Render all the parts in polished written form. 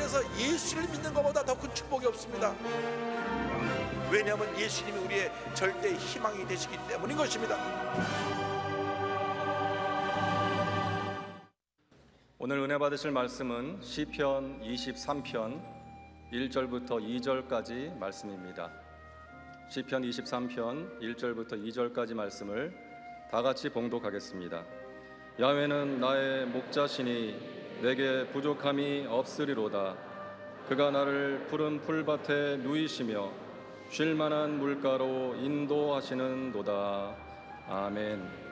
세상에서 예수를 믿는 것보다 더 큰 축복이 없습니다. 왜냐하면 예수님이 우리의 절대 희망이 되시기 때문인 것입니다. 오늘 은혜 받으실 말씀은 시편 23편 1절부터 2절까지 말씀입니다. 시편 23편 1절부터 2절까지 말씀을 다 같이 봉독하겠습니다. 야훼는 나의 목자시니 내게 부족함이 없으리로다. 그가 나를 푸른 풀밭에 누이시며 쉴 만한 물가로 인도하시는도다. 아멘.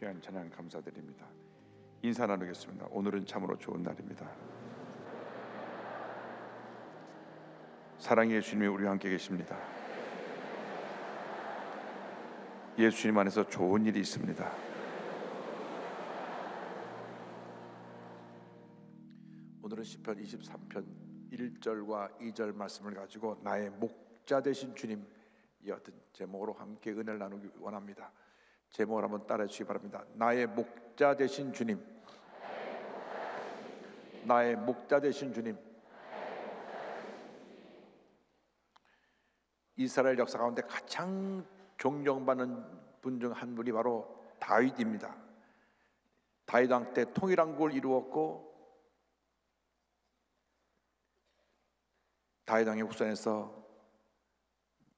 귀한 찬양 감사드립니다. 인사 나누겠습니다. 오늘은 참으로 좋은 날입니다. 사랑의 예수님이 우리와 함께 계십니다. 예수님 안에서 좋은 일이 있습니다. 오늘은 시편 23편 1절과 2절 말씀을 가지고 나의 목자 되신 주님, 이 어떤 제목으로 함께 은혜를 나누기 원합니다. 제목을 한번 따라해 주시기 바랍니다. 나의 목자 되신 주님, 나의 목자 되신 주님. 이스라엘 역사 가운데 가장 존경받는 분 중 한 분이 바로 다윗입니다. 다윗 왕 때 통일왕국을 이루었고, 다윗 왕의 후손에서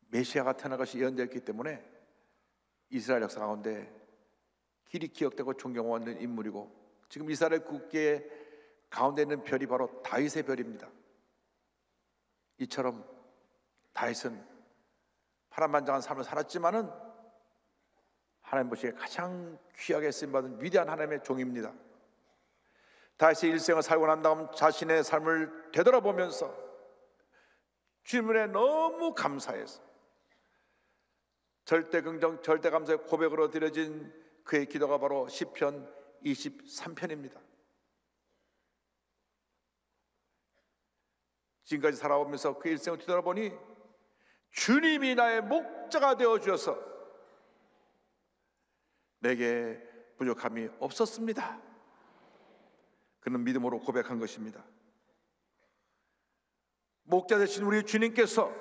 메시아가 태어날 것이 예언되었기 때문에 이스라엘 역사 가운데 길이 기억되고 존경받는 인물이고, 지금 이스라엘 국계의 가운데 있는 별이 바로 다윗의 별입니다. 이처럼 다윗은 파란만장한 삶을 살았지만은 하나님 보시기에 가장 귀하게 쓰임받은 위대한 하나님의 종입니다. 다윗의 일생을 살고 난 다음 자신의 삶을 되돌아보면서 주님에 너무 감사해서 절대 긍정, 절대 감사의 고백으로 드려진 그의 기도가 바로 시편 23편입니다. 지금까지 살아오면서 그 일생을 뒤돌아보니 주님이 나의 목자가 되어 주셔서 내게 부족함이 없었습니다. 그는 믿음으로 고백한 것입니다. 목자 되신 우리 주님께서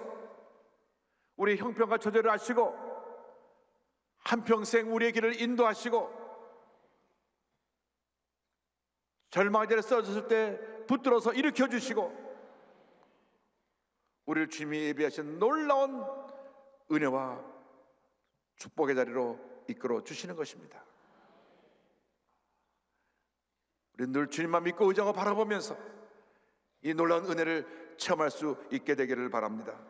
우리 형편과 처절을 아시고 한평생 우리의 길을 인도하시고 절망의 자리에 쓰러졌을 때 붙들어서 일으켜 주시고 우리를 주님이 예비하신 놀라운 은혜와 축복의 자리로 이끌어 주시는 것입니다. 우리는 늘 주님만 믿고 의지하고 바라보면서 이 놀라운 은혜를 체험할 수 있게 되기를 바랍니다.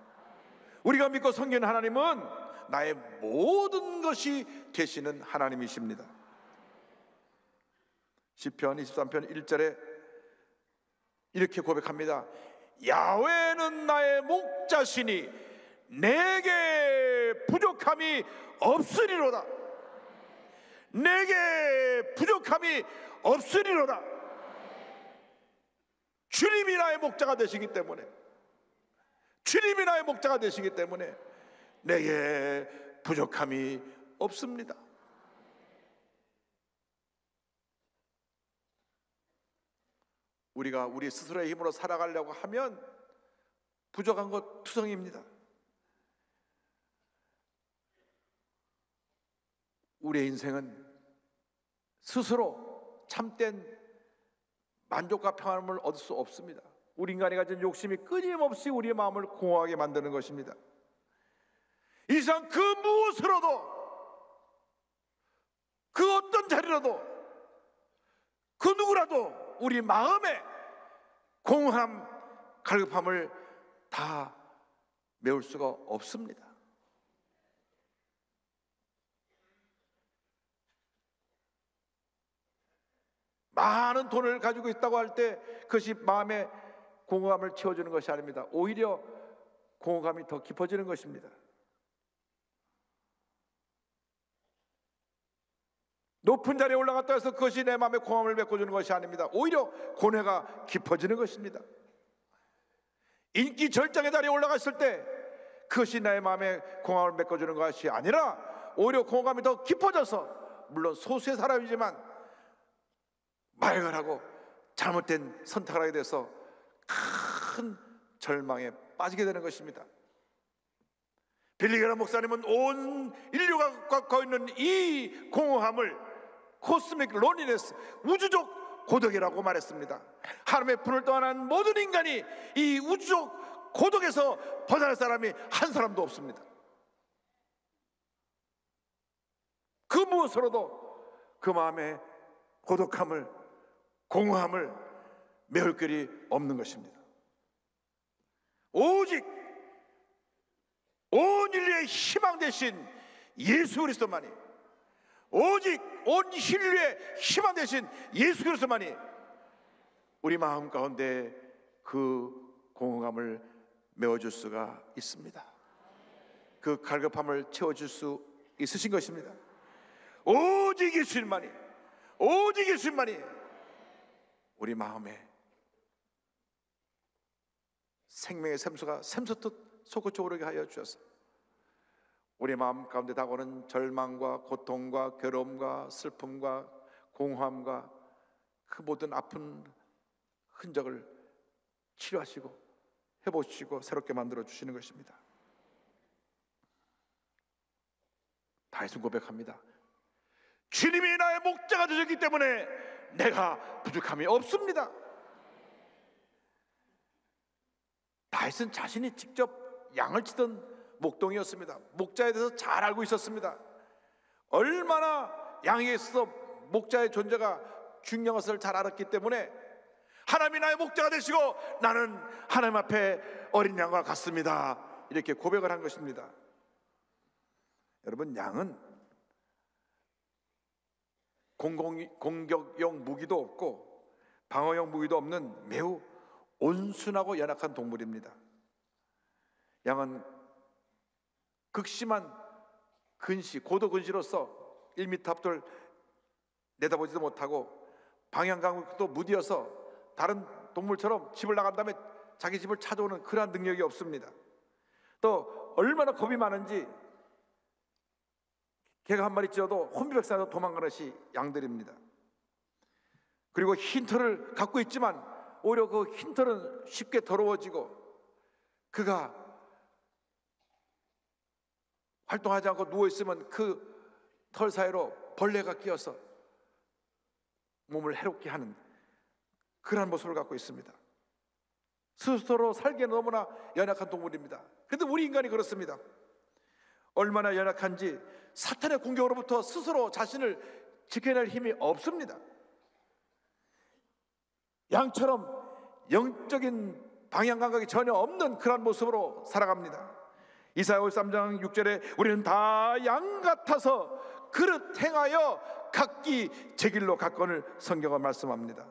우리가 믿고 섬기는 하나님은 나의 모든 것이 되시는 하나님이십니다. 시편 23편 1절에 이렇게 고백합니다. 야훼는 나의 목자시니 내게 부족함이 없으리로다. 내게 부족함이 없으리로다. 주님이 나의 목자가 되시기 때문에, 주님이 나의 목자가 되시기 때문에 내게 부족함이 없습니다. 우리가 우리 스스로의 힘으로 살아가려고 하면 부족한 것 투성입니다. 우리의 인생은 스스로 참된 만족과 평안을 얻을 수 없습니다. 우리 인간이 가진 욕심이 끊임없이 우리의 마음을 공허하게 만드는 것입니다. 이 세상 그 무엇으로도, 그 어떤 자리라도, 그 누구라도 우리 마음에 공허함, 갈급함을 다 메울 수가 없습니다. 많은 돈을 가지고 있다고 할 때 그것이 마음의 공허함을 채워주는 것이 아닙니다. 오히려 공허감이 더 깊어지는 것입니다. 높은 자리에 올라갔다 해서 그것이 내 마음의 공허함을 메꿔주는 것이 아닙니다. 오히려 고뇌가 깊어지는 것입니다. 인기 절정의 자리에 올라갔을 때 그것이 나의 마음의 공허함을 메꿔주는 것이 아니라 오히려 공허감이 더 깊어져서, 물론 소수의 사람이지만 마약을 하고 잘못된 선택을 하게 돼서 큰 절망에 빠지게 되는 것입니다. 빌리 그레이엄 목사님은 온 인류가 갖고 있는 이 공허함을 코스믹 론리네스, 우주적 고독이라고 말했습니다. 하나님의 분을 떠난 모든 인간이 이 우주적 고독에서 벗어날 사람이 한 사람도 없습니다. 그 무엇으로도 그 마음의 고독함을, 공허함을 메울 길이 없는 것입니다. 오직 온 인류의 희망 되신 예수 그리스도만이, 오직 온 인류의 희망 되신 예수 그리스도만이 우리 마음 가운데 그 공허감을 메워줄 수가 있습니다. 그 갈급함을 채워줄 수 있으신 것입니다. 오직 예수님만이, 오직 예수님만이 우리 마음에 생명의 샘수가 샘솟듯 솟구쳐 오르게 하여 주셔서 우리 마음 가운데 다가오는 절망과 고통과 괴로움과 슬픔과 공허함과 그 모든 아픈 흔적을 치료하시고 회복시키고 새롭게 만들어 주시는 것입니다. 다윗은 고백합니다. 주님이 나의 목자가 되셨기 때문에 내가 부족함이 없습니다. 다윗은 자신이 직접 양을 치던 목동이었습니다. 목자에 대해서 잘 알고 있었습니다. 얼마나 양에게 있어서 목자의 존재가 중요한 것을 잘 알았기 때문에 하나님이 나의 목자가 되시고 나는 하나님 앞에 어린 양과 같습니다, 이렇게 고백을 한 것입니다. 여러분, 양은 공격용 무기도 없고 방어용 무기도 없는 매우 온순하고 연약한 동물입니다. 양은 극심한 근시, 고도 근시로서 1m 앞을 내다보지도 못하고 방향 감각도 무디어서 다른 동물처럼 집을 나간 다음에 자기 집을 찾아오는 그러한 능력이 없습니다. 또 얼마나 겁이 많은지 개가 한 마리 찌어도 혼비백산에서 도망가는 것이 양들입니다. 그리고 흰 털을 갖고 있지만 오히려 그 흰 털은 쉽게 더러워지고 그가 활동하지 않고 누워있으면 그 털 사이로 벌레가 끼어서 몸을 해롭게 하는 그러한 모습을 갖고 있습니다. 스스로 살기에 너무나 연약한 동물입니다. 그런데 우리 인간이 그렇습니다. 얼마나 연약한지 사탄의 공격으로부터 스스로 자신을 지켜낼 힘이 없습니다. 양처럼 영적인 방향 감각이 전혀 없는 그런 모습으로 살아갑니다. 이사야 53장 6절에 우리는 다 양 같아서 그릇 행하여 각기 제 길로 갔거늘 성경은 말씀합니다.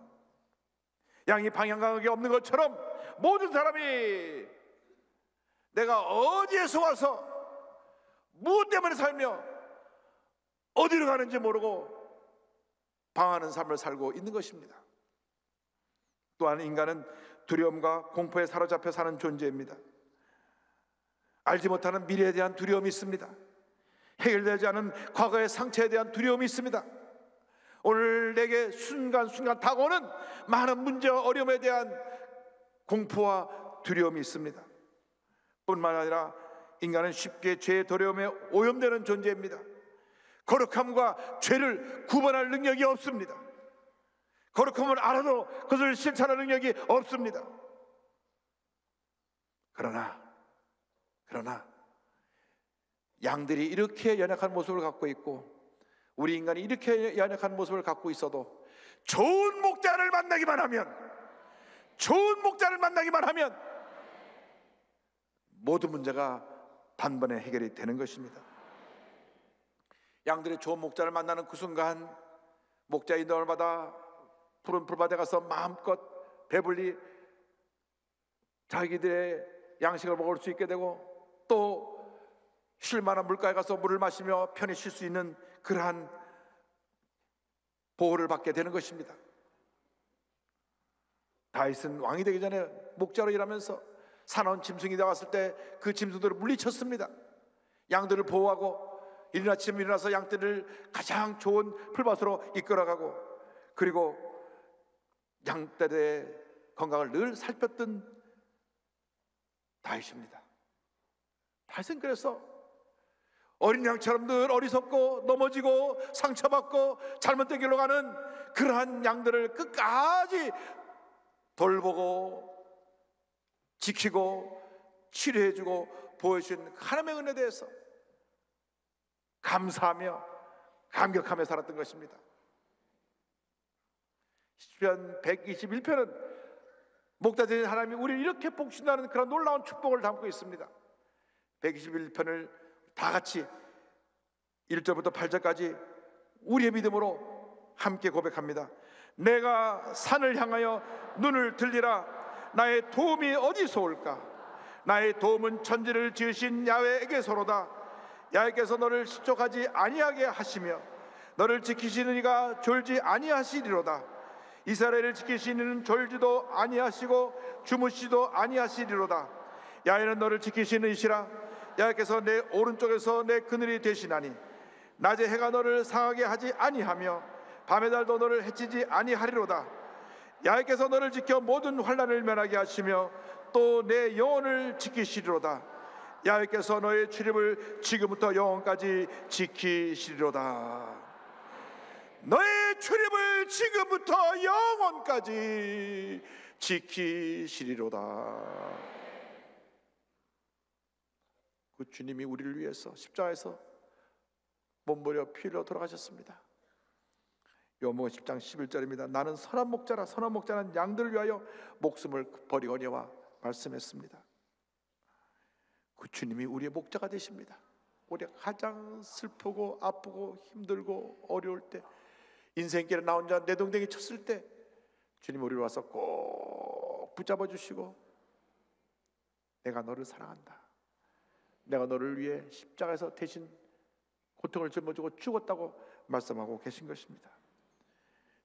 양이 방향 감각이 없는 것처럼 모든 사람이 내가 어디에서 와서 무엇 때문에 살며 어디로 가는지 모르고 방황하는 삶을 살고 있는 것입니다. 또한 인간은 두려움과 공포에 사로잡혀 사는 존재입니다. 알지 못하는 미래에 대한 두려움이 있습니다. 해결되지 않은 과거의 상처에 대한 두려움이 있습니다. 오늘 내게 순간순간 다가오는 많은 문제와 어려움에 대한 공포와 두려움이 있습니다. 뿐만 아니라 인간은 쉽게 죄의 두려움에 오염되는 존재입니다. 거룩함과 죄를 구분할 능력이 없습니다. 거룩함을 알아도 그것을 실천할 능력이 없습니다. 그러나 양들이 이렇게 연약한 모습을 갖고 있고 우리 인간이 이렇게 연약한 모습을 갖고 있어도 좋은 목자를 만나기만 하면 모든 문제가 단번에 해결이 되는 것입니다. 양들이 좋은 목자를 만나는 그 순간 목자의 인도를 받아 푸른 풀밭에 가서 마음껏 배불리 자기들의 양식을 먹을 수 있게 되고 또 쉴만한 물가에 가서 물을 마시며 편히 쉴 수 있는 그러한 보호를 받게 되는 것입니다. 다윗은 왕이 되기 전에 목자로 일하면서 사나운 짐승이 나왔을 때 그 짐승들을 물리쳤습니다. 양들을 보호하고 이른 아침 일어나서 양떼를 가장 좋은 풀밭으로 이끌어가고 그리고 양떼의 건강을 늘 살폈던 다윗입니다. 다윗은 그래서 어린 양처럼 늘 어리석고 넘어지고 상처받고 잘못된 길로 가는 그러한 양들을 끝까지 돌보고 지키고 치료해주고 보여주신 하나님의 은혜에 대해서 감사하며 감격하며 살았던 것입니다. 시편 121편은 목자되신 하나님이 우리를 이렇게 복신하는 그런 놀라운 축복을 담고 있습니다. 121편을 다 같이 1절부터 8절까지 우리의 믿음으로 함께 고백합니다. 내가 산을 향하여 눈을 들리라. 나의 도움이 어디서 올까? 나의 도움은 천지를 지으신 야훼에게서로다. 야훼께서 너를 실족하지 아니하게 하시며 너를 지키시는 이가 졸지 아니하시리로다. 이스라엘을 지키시는 이는 졸지도 아니하시고 주무시도 아니하시리로다. 야훼는 너를 지키시는 이시라. 야훼께서 내 오른쪽에서 내 그늘이 되시나니 낮에 해가 너를 상하게 하지 아니하며 밤의 달도 너를 해치지 아니하리로다. 야훼께서 너를 지켜 모든 환난을 면하게 하시며 또 내 영혼을 지키시리로다. 야훼께서 너의 출입을 지금부터 영원까지 지키시리로다. 너의 출입을 지금부터 영원까지 지키시리로다. 그 주님이 우리를 위해서 십자가에서 몸버려 피 흘려 돌아가셨습니다. 요한복음 10장 11절입니다. 나는 선한 목자라. 선한 목자는 양들을 위하여 목숨을 버리거니와 말씀했습니다. 그 주님이 우리의 목자가 되십니다. 우리가 가장 슬프고 아프고 힘들고 어려울 때, 인생길에 나 혼자 내동댕이 쳤을 때 주님이 우리를 와서 꼭 붙잡아 주시고 내가 너를 사랑한다. 내가 너를 위해 십자가에서 대신 고통을 짊어지고 죽었다고 말씀하고 계신 것입니다.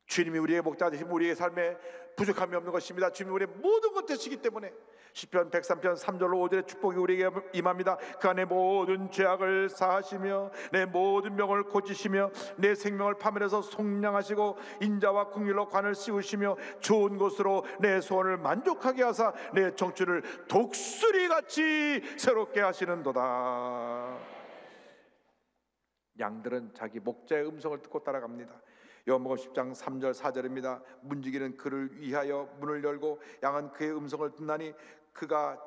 주님이 우리의 목자 되시면 우리의 삶에 부족함이 없는 것입니다. 주님이 우리의 모든 것 되시기 때문에 시편 103편 3절로 5절의 축복이 우리에게 임합니다. 그가 내 모든 죄악을 사하시며 내 모든 병을 고치시며 내 생명을 파멸해서 속량하시고 인자와 긍휼로 관을 씌우시며 좋은 곳으로 내 소원을 만족하게 하사 내 청춘을 독수리같이 새롭게 하시는도다. 양들은 자기 목자의 음성을 듣고 따라갑니다. 요한복음 10장 3절 4절입니다. 문지기는 그를 위하여 문을 열고 양은 그의 음성을 듣나니 그가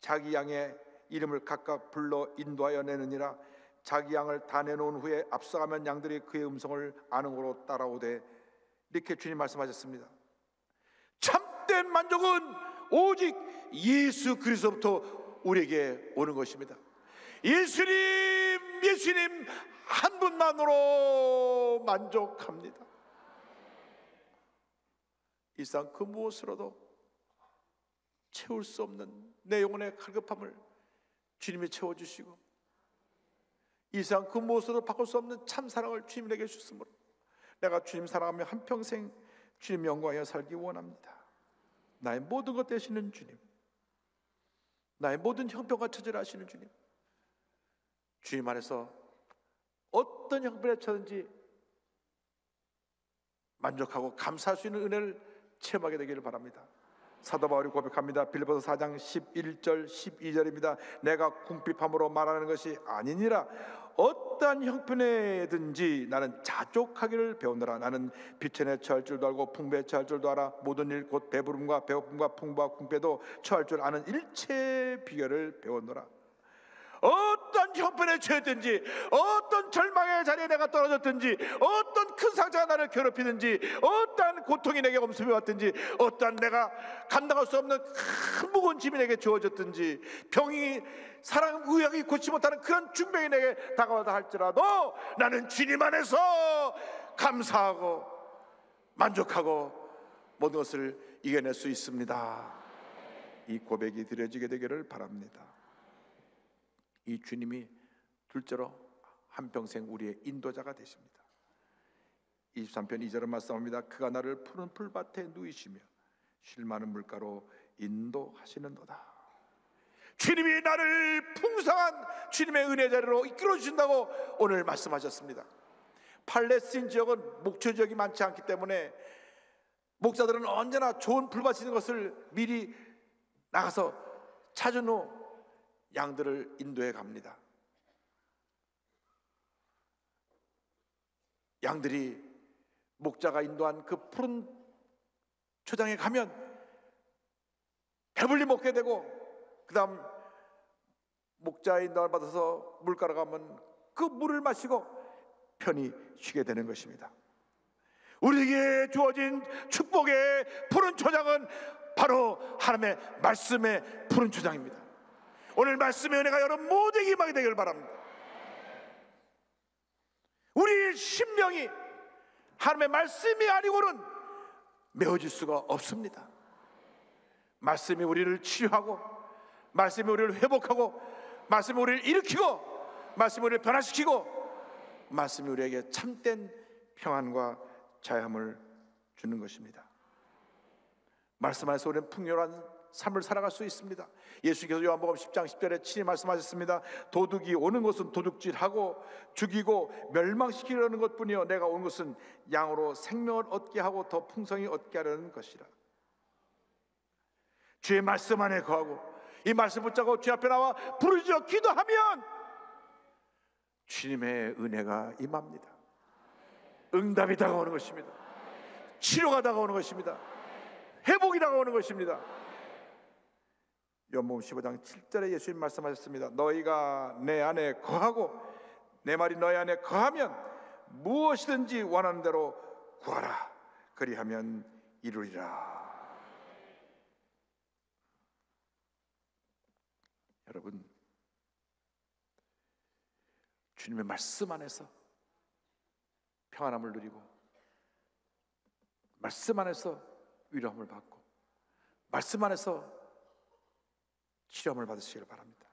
자기 양의 이름을 각각 불러 인도하여 내느니라. 자기 양을 다 내놓은 후에 앞서가면 양들이 그의 음성을 아는 고로 따라오되, 이렇게 주님 말씀하셨습니다. 참된 만족은 오직 예수 그리스도부터 우리에게 오는 것입니다. 예수님 한 분만으로 만족합니다. 이 세상 그 무엇으로도 채울 수 없는 내 영혼의 갈급함을 주님이 채워주시고, 이 세상 그 무엇으로도 바꿀 수 없는 참 사랑을 주님에게 주셨으므로 내가 주님 사랑하며 한평생 주님 영광하여 살기 원합니다. 나의 모든 것 되시는 주님, 나의 모든 형편과 처지를 아시는 주님, 주님 안에서 어떤 형편에 처든지 만족하고 감사할 수 있는 은혜를 체험하게 되기를 바랍니다. 사도 바울이 고백합니다. 빌립보서 4장 11절 12절입니다. 내가 궁핍함으로 말하는 것이 아니니라. 어떠한 형편에든지 나는 자족하기를 배우노라. 나는 비천에 처할 줄도 알고 풍부에 처할 줄도 알아. 모든 일 곧 배부름과 배고픔과 풍부와 궁핍에도 처할 줄 아는 일체의 비결을 배웠노라. 어떤 형편에 처했든지, 어떤 절망의 자리에 내가 떨어졌든지, 어떤 큰 상처가 나를 괴롭히든지, 어떤 고통이 내게 엄습해 왔든지, 어떤 내가 감당할 수 없는 큰 무거운 짐이 내게 주어졌든지, 병이 사랑 의학이 고치지 못하는 그런 중병이 내게 다가와다 할지라도 나는 주님 안에서 감사하고 만족하고 모든 것을 이겨낼 수 있습니다. 이 고백이 드려지게 되기를 바랍니다. 이 주님이 둘째로 한평생 우리의 인도자가 되십니다. 23편 2절은 말씀합니다. 그가 나를 푸른 풀밭에 누이시며 쉴 많은 물가로 인도하시는도다. 주님이 나를 풍성한 주님의 은혜 자리로 이끌어 주신다고 오늘 말씀하셨습니다. 팔레스틴 지역은 목초 지역이 많지 않기 때문에 목사들은 언제나 좋은 풀밭이 있는 것을 미리 나가서 찾은 후 양들을 인도해 갑니다. 양들이 목자가 인도한 그 푸른 초장에 가면 배불리 먹게 되고, 그 다음 목자의 인도를 받아서 물가로 가면 그 물을 마시고 편히 쉬게 되는 것입니다. 우리에게 주어진 축복의 푸른 초장은 바로 하나님의 말씀의 푸른 초장입니다. 오늘 말씀의 은혜가 여러분 모두에게 임하게 되기를 바랍니다. 우리 우리 심령이 하나님의 말씀이 아니고는 메워질 수가 없습니다. 말씀이 우리를 치유하고, 말씀이 우리를 회복하고, 말씀이 우리를 일으키고, 말씀이 우리를 변화시키고, 말씀이 우리에게 참된 평안과 자유함을 주는 것입니다. 말씀 안에서 우리는 풍요로운 삶을 살아갈 수 있습니다. 예수께서 요한복음 10장 10절에 친히 말씀하셨습니다. 도둑이 오는 것은 도둑질하고 죽이고 멸망시키려는 것뿐이요 내가 온 것은 양으로 생명을 얻게 하고 더 풍성히 얻게 하려는 것이라. 주의 말씀 안에 거하고 이 말씀 붙잡고 주 앞에 나와 부르짖어 기도하면 주님의 은혜가 임합니다. 응답이 다가오는 것입니다. 치료가 다가오는 것입니다. 회복이 다가오는 것입니다. 요한복음 15장 7절에 예수님 말씀하셨습니다. 너희가 내 안에 거하고 내 말이 너희 안에 거하면 무엇이든지 원하는 대로 구하라. 그리하면 이루리라. 여러분, 주님의 말씀 안에서 평안함을 누리고, 말씀 안에서 위로함을 받고, 말씀 안에서 치료함을 받으시기를 바랍니다.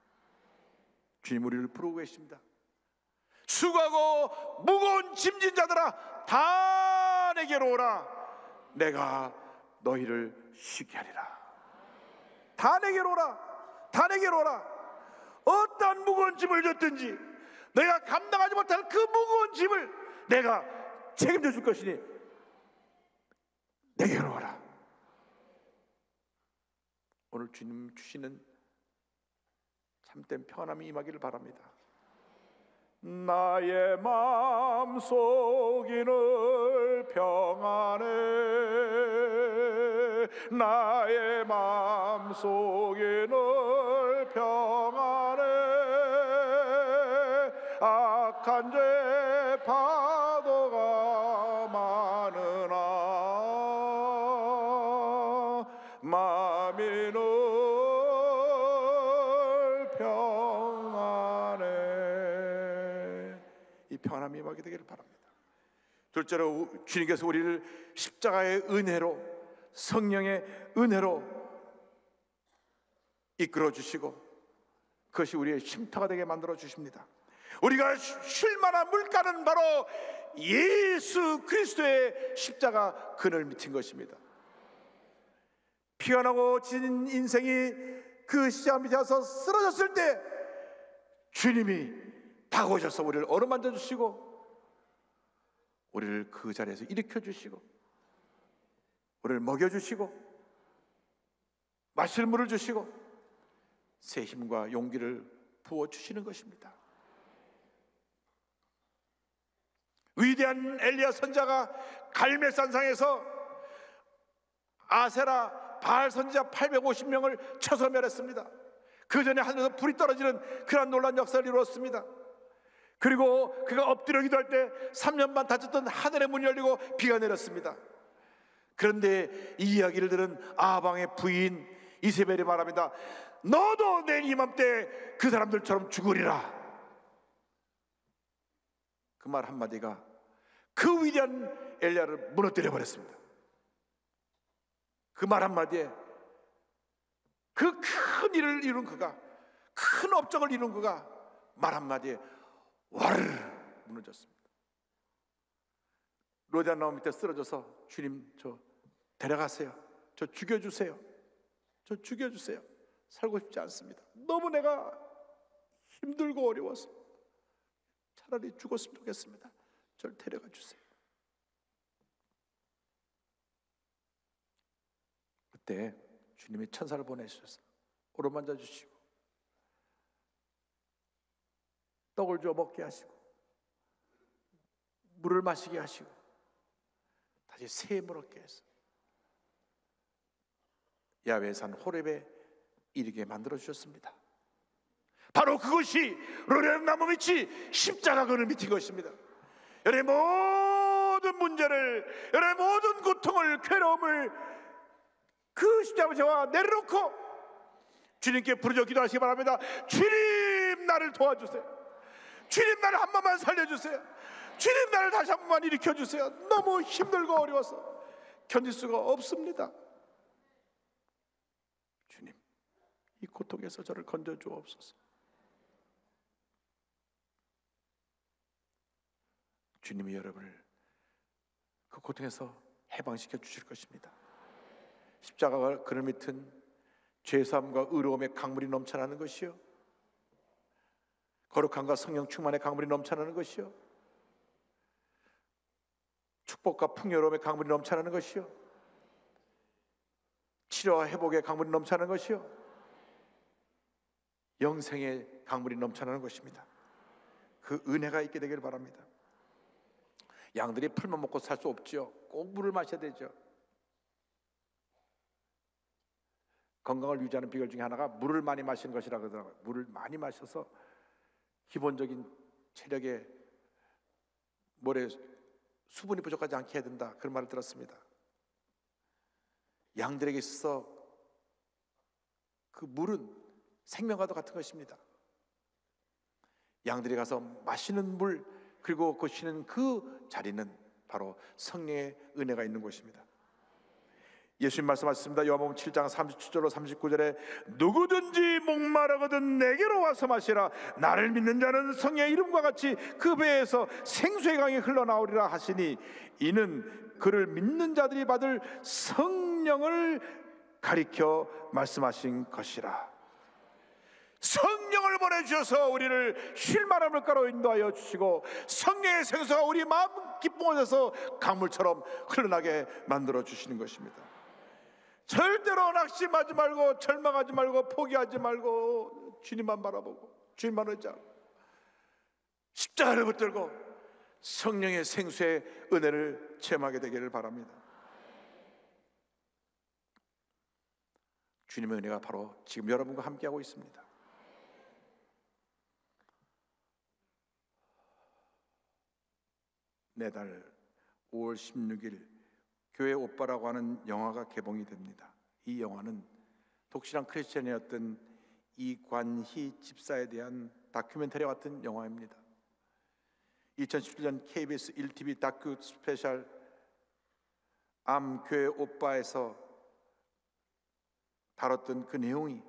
주님 우리를 부르고 계십니다. 수고하고 무거운 짐진 자들아 다 내게로 오라. 내가 너희를 쉬게 하리라. 다 내게로 오라. 다 내게로 오라. 어떠한 무거운 짐을 줬든지 내가 감당하지 못할 그 무거운 짐을 내가 책임져 줄 것이니 내게로 오라. 오늘 주님 주시는 참된 평안함이 임하기를 바랍니다. 나의 마음속이 늘 평안해. 나의 마음속이 늘 평안해. 악한 죄 파도가 많으나 마음이 늘 평안함이 임하게 되기를 바랍니다. 둘째로 주님께서 우리를 십자가의 은혜로, 성령의 은혜로 이끌어 주시고 그것이 우리의 쉼터가 되게 만들어 주십니다. 우리가 쉴 만한 물가는 바로 예수 그리스도의 십자가 그늘 밑인 것입니다. 피가 나고 진 인생이 그 십자가 밑에 와서 쓰러졌을 때 주님이 다가오셔서 우리를 어루만져 주시고 우리를 그 자리에서 일으켜 주시고 우리를 먹여 주시고 마실 물을 주시고 새 힘과 용기를 부어 주시는 것입니다. 위대한 엘리야 선자가 갈멜산상에서 아세라 바알 선지자 850명을 쳐서 멸했습니다. 그 전에 하늘에서 불이 떨어지는 그런 놀라운 역사를 이루었습니다. 그리고 그가 엎드려 기도할 때 3년 반 닫혔던 하늘의 문이 열리고 비가 내렸습니다. 그런데 이 이야기를 들은 아방의 부인 이세벨이 말합니다. 너도 내일 이맘때 그 사람들처럼 죽으리라. 그 말 한마디가 그 위대한 엘리야를 무너뜨려 버렸습니다. 그 말 한마디에 그 큰 일을 이룬 그가, 큰 업적을 이룬 그가 말 한마디에 와르르 무너졌습니다. 로잔 나무 밑에 쓰러져서 주님 저 데려가세요. 저 죽여주세요. 저 죽여주세요. 살고 싶지 않습니다. 너무 내가 힘들고 어려워서 차라리 죽었으면 좋겠습니다. 저를 데려가 주세요. 그때 주님이 천사를 보내주셔서 오르만져 주시고 떡을 줘 먹게 하시고 물을 마시게 하시고 다시 새 힘을 얻게 해서 야훼의 산 호렙에 이르게 만들어 주셨습니다. 바로 그것이 로레 나무 밑이 십자가 그늘 밑인 것입니다. 여러분의 모든 문제를, 여러분의 모든 고통을, 괴로움을 그 십자가 밑에와 내려놓고 주님께 부르짖어 기도하시기 바랍니다. 주님 나를 도와주세요. 주님 나를 한 번만 살려주세요. 주님, 나를 다시 한 번만 일으켜 주세요. 너무 힘들고 어려워서 견딜 수가 없습니다. 주님, 이 고통에서 저를 건져 주옵소서. 주님이 여러분을 그 고통에서 해방시켜 주실 것입니다. 십자가가 그늘 밑은 죄사함과 의로움의 강물이 넘쳐나는 것이요, 거룩함과 성령 충만의 강물이 넘쳐나는 것이요, 축복과 풍요로움의 강물이 넘쳐나는 것이요, 치료와 회복의 강물이 넘쳐나는 것이요, 영생의 강물이 넘쳐나는 것입니다. 그 은혜가 있게 되기를 바랍니다. 양들이 풀만 먹고 살 수 없죠. 꼭 물을 마셔야 되죠. 건강을 유지하는 비결 중에 하나가 물을 많이 마시는 것이라고 하더라고요. 물을 많이 마셔서 기본적인 체력에 모래 수분이 부족하지 않게 해야 된다, 그런 말을 들었습니다. 양들에게 있어서 그 물은 생명과도 같은 것입니다. 양들이 가서 마시는 물, 그리고 그 쉬는 그 자리는 바로 성령의 은혜가 있는 곳입니다. 예수님 말씀하셨습니다. 요한복음 7장 37절로 39절에 누구든지 목마르거든 내게로 와서 마시라. 나를 믿는 자는 성령의 이름과 같이 그 배에서 생수의 강이 흘러나오리라 하시니, 이는 그를 믿는 자들이 받을 성령을 가리켜 말씀하신 것이라. 성령을 보내주셔서 우리를 쉴 만한 물가로 인도하여 주시고, 성령의 생수가 우리 마음 기쁨에서 강물처럼 흘러나게 만들어 주시는 것입니다. 절대로 낙심하지 말고 절망하지 말고 포기하지 말고 주님만 바라보고 주님만 의지하고 십자가를 붙들고 성령의 생수의 은혜를 체험하게 되기를 바랍니다. 주님의 은혜가 바로 지금 여러분과 함께하고 있습니다. 내달 5월 16일 교회 오빠라고 하는 영화가 개봉이 됩니다. 이 영화는 독실한 크리스천이었던 이관희 집사에 대한 다큐멘터리 같은 영화입니다. 2017년 KBS 1TV 다큐 스페셜 암 교회 오빠에서 다뤘던 그 내용이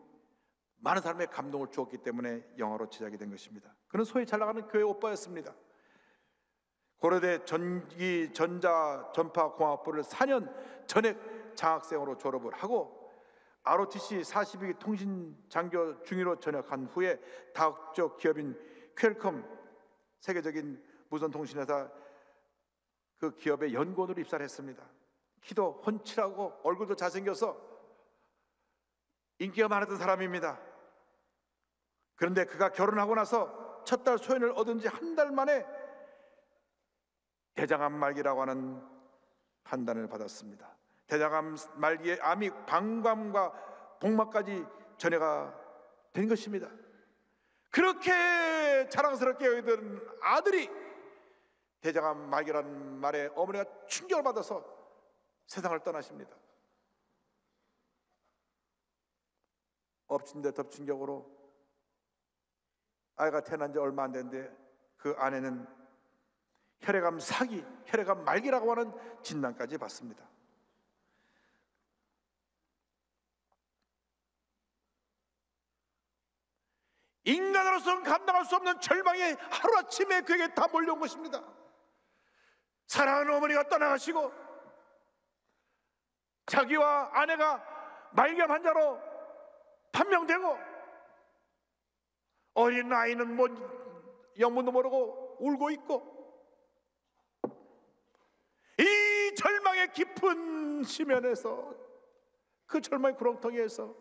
많은 사람의 감동을 주었기 때문에 영화로 제작이 된 것입니다. 그는 소위 잘 나가는 교회 오빠였습니다. 고려대 전기 전자 전파 공학부를 4년 전액 장학생으로 졸업을 하고 ROTC 42기 통신 장교 중위로 전역한 후에 다국적 기업인 퀄컴, 세계적인 무선 통신회사 그 기업의 연구원으로 입사를 했습니다. 키도 훤칠하고 얼굴도 잘생겨서 인기가 많았던 사람입니다. 그런데 그가 결혼하고 나서 첫 딸 소연을 얻은 지 한 달 만에 대장암 말기라고 하는 판단을 받았습니다. 대장암 말기에 암이 방광과 복막까지 전해가 된 것입니다. 그렇게 자랑스럽게 여기던 아들이 대장암 말기라는 말에 어머니가 충격을 받아서 세상을 떠나십니다. 엎친 데 덮친 격으로 아이가 태어난 지 얼마 안 됐는데 그 아내는 혈액암 사기, 혈액암 말기라고 하는 진단까지 받습니다. 인간으로서는 감당할 수 없는 절망이 하루아침에 그에게 다 몰려온 것입니다. 사랑하는 어머니가 떠나가시고 자기와 아내가 말기암 환자로 판명되고 어린 아이는 뭐 영문도 모르고 울고 있고, 이 절망의 깊은 심연에서 그 절망의 구렁텅이에서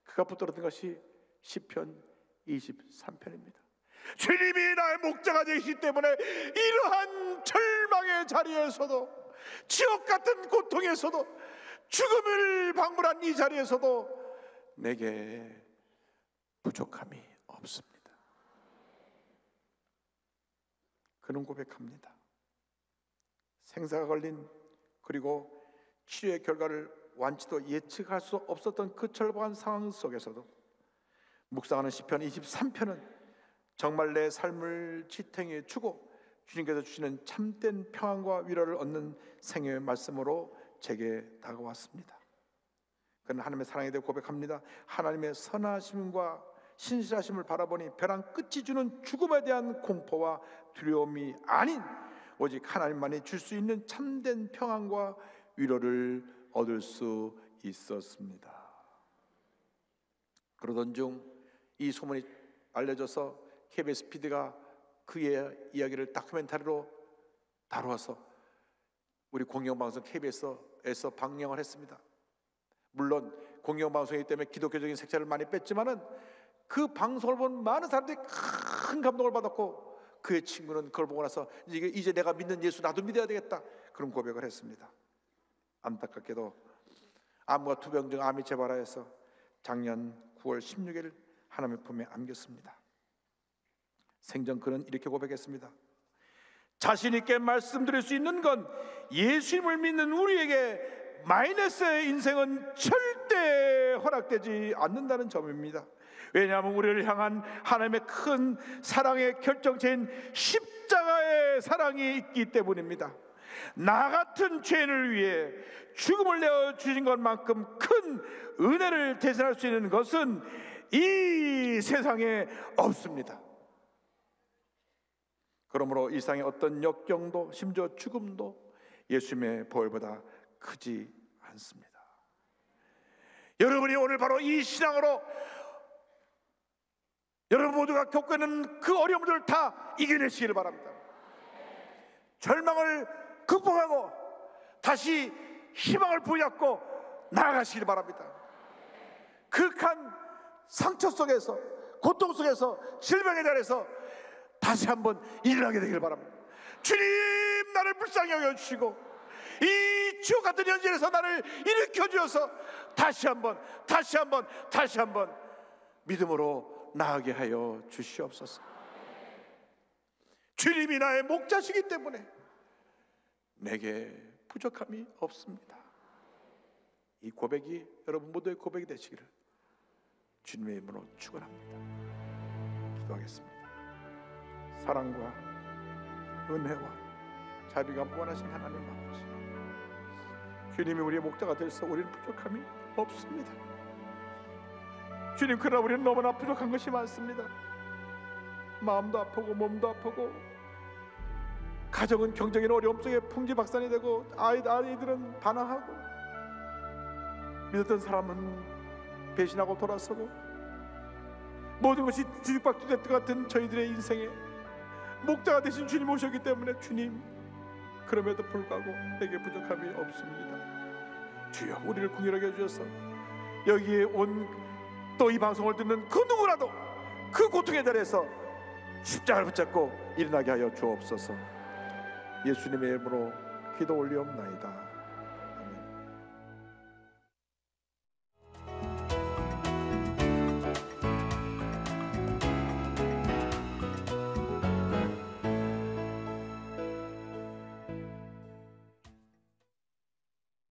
그가 붙들었던 것이 시편 23편입니다. 주님이 나의 목자가 되시기 때문에 이러한 절망의 자리에서도, 지옥 같은 고통에서도, 죽음을 방불한 이 자리에서도 내게 부족함이 없습니다. 그는 고백합니다. 생사가 걸린, 그리고 치료의 결과를 완치도 예측할 수 없었던 그 절박한 상황 속에서도 묵상하는 시편 23편은 정말 내 삶을 지탱해 주고 주님께서 주시는 참된 평안과 위로를 얻는 생명의 말씀으로 제게 다가왔습니다. 그는 하나님의 사랑에 대해 고백합니다. 하나님의 선하심과 신실하심을 바라보니 벼랑 끝이 주는 죽음에 대한 공포와 두려움이 아닌 오직 하나님만이 줄 수 있는 참된 평안과 위로를 얻을 수 있었습니다. 그러던 중 이 소문이 알려져서 KBS PD가 그의 이야기를 다큐멘터리로 다루어서 우리 공영방송 KBS에서 방영을 했습니다. 물론 공영방송이기 때문에 기독교적인 색채를 많이 뺐지만은 그 방송을 본 많은 사람들이 큰 감동을 받았고, 그의 친구는 그걸 보고 나서 이제 내가 믿는 예수 나도 믿어야 되겠다, 그런 고백을 했습니다. 안타깝게도 암과 투병증 암이 재발하여서 작년 9월 16일 하나님의 품에 안겼습니다. 생전 그는 이렇게 고백했습니다. 자신 있게 말씀드릴 수 있는 건 예수님을 믿는 우리에게 마이너스의 인생은 절대 허락되지 않는다는 점입니다. 왜냐하면 우리를 향한 하나님의 큰 사랑의 결정체인 십자가의 사랑이 있기 때문입니다. 나 같은 죄인을 위해 죽음을 내어 주신 것만큼 큰 은혜를 대신할 수 있는 것은 이 세상에 없습니다. 그러므로 이 세상의 어떤 역경도 심지어 죽음도 예수님의 보혈보다 크지 않습니다. 여러분이 오늘 바로 이 신앙으로 여러분 모두가 겪고 있는 그 어려움들을 다 이겨내시기를 바랍니다. 절망을 극복하고 다시 희망을 부여잡고 나아가시기를 바랍니다. 극한 상처 속에서, 고통 속에서, 질병의 자리에서 다시 한번 일어나게 되기를 바랍니다. 주님, 나를 불쌍히 여겨주시고 이 지옥 같은 현실에서 나를 일으켜 주셔서 다시 한번 믿음으로 나아가게 하여 주시옵소서. 주님이 나의 목자시기 때문에 내게 부족함이 없습니다. 이 고백이 여러분 모두의 고백이 되시기를 주님의 이름으로 축원합니다. 기도하겠습니다. 사랑과 은혜와 자비가 무한하신 하나님 아버지, 주님이 우리의 목자가 되셔서 우리는 부족함이 없습니다. 주님, 그러나 우리는 너무나 부족한 것이 많습니다. 마음도 아프고 몸도 아프고, 가정은 경쟁의 어려움 속에 풍지박산이 되고, 아이들은 반항하고, 믿었던 사람은 배신하고 돌아서고, 모든 것이 뒤죽박죽 같은 저희들의 인생에 목자가 되신 주님 오셨기 때문에 주님, 그럼에도 불구하고 내게 부족함이 없습니다. 주여, 우리를 긍휼하게 해주셔서 여기에 온 또 이 방송을 듣는 그 누구라도 그 고통의 자리에서 십자가를 붙잡고 일어나게 하여 주옵소서. 예수님의 이름으로 기도 올리옵나이다.